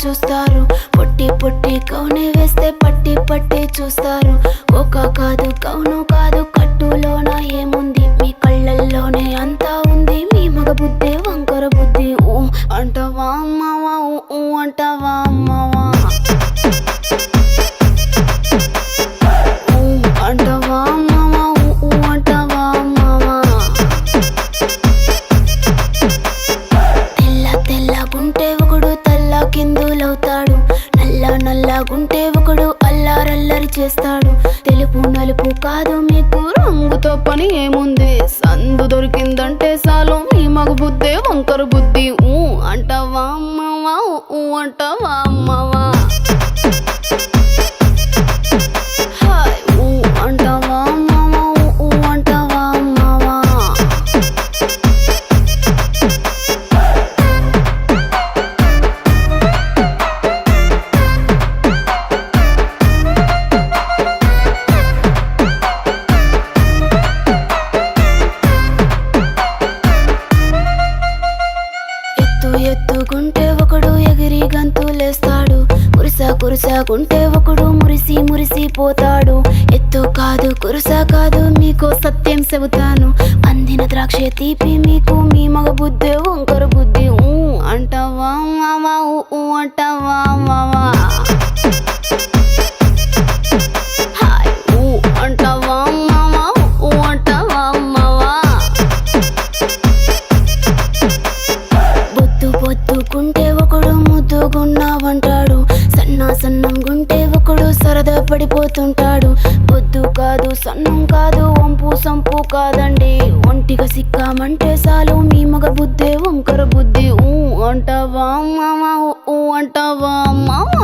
చూస్తారు. పొట్టి పొట్టి కౌనే వేస్తే పట్టి పట్టి చూస్తారు. కోక కాదు కౌను కాదు కట్టులోన ఏముంది, మీ కళ్ళల్లోనే అంతా ఉంది. మీ మగ బుద్ధే వంకర బుద్ధి. ఊ అంటావా అమ్మవా, ఊ అంటావా అమ్మవా, ఊ అంటావా అమ్మవా, ఊ అంటావా అమ్మవా. తెల్ల తెల్లగుంటే ఒకడు తల్ల కిందులవుతాడు, నల్ల నల్లగుంటే ఒకడు అల్లారల్లరి చేస్తాడు. తెలుపు నలుపు కాదు మీకు రంగుతో పని ఏముంది, సందు దొరికిందంటే చాలు మీ మగ బుద్ధే వంకర బుద్ధి. ఊ అంటావా అమ్మవా, ఊ అంటావా అమ్మవా, హాయ్ ఊ అంటావా అమ్మవా, ఊ అంటావా అమ్మవా. ఎత్తుకుంటే ఒకడు ఎగిరి గంతులేస్తాడు, కురుసాకుంటే ఒకడు మురిసి మురిసిపోతాడు. ఎత్తు కాదు కురుసా కాదు మీకు సత్యం చెబుతాను, అందిన ద్రాక్ష తీపి మీకు మీ మగ బుద్ధే వంకర బుద్ధి. ఊ అంటావా మావా, ఊ అంటావా మావా, హాయ్ ఊ అంటావా మావా, ఊ అంటావా మావా. పొద్దుకుంటే ఒకడు ముద్దుగున్నావంటాడు, సన్నం గుంటే ఒకడు సరదా పడిపోతుంటాడు. పొద్దు కాదు సన్నం కాదు వంపు సంపు కాదండి, ఒంటిగా సిక్కామంటే చాలు మీ మగ బుద్ధే వంకర బుద్ధి. ఊ అంటావా మావా, ఊ అంటావా మావా.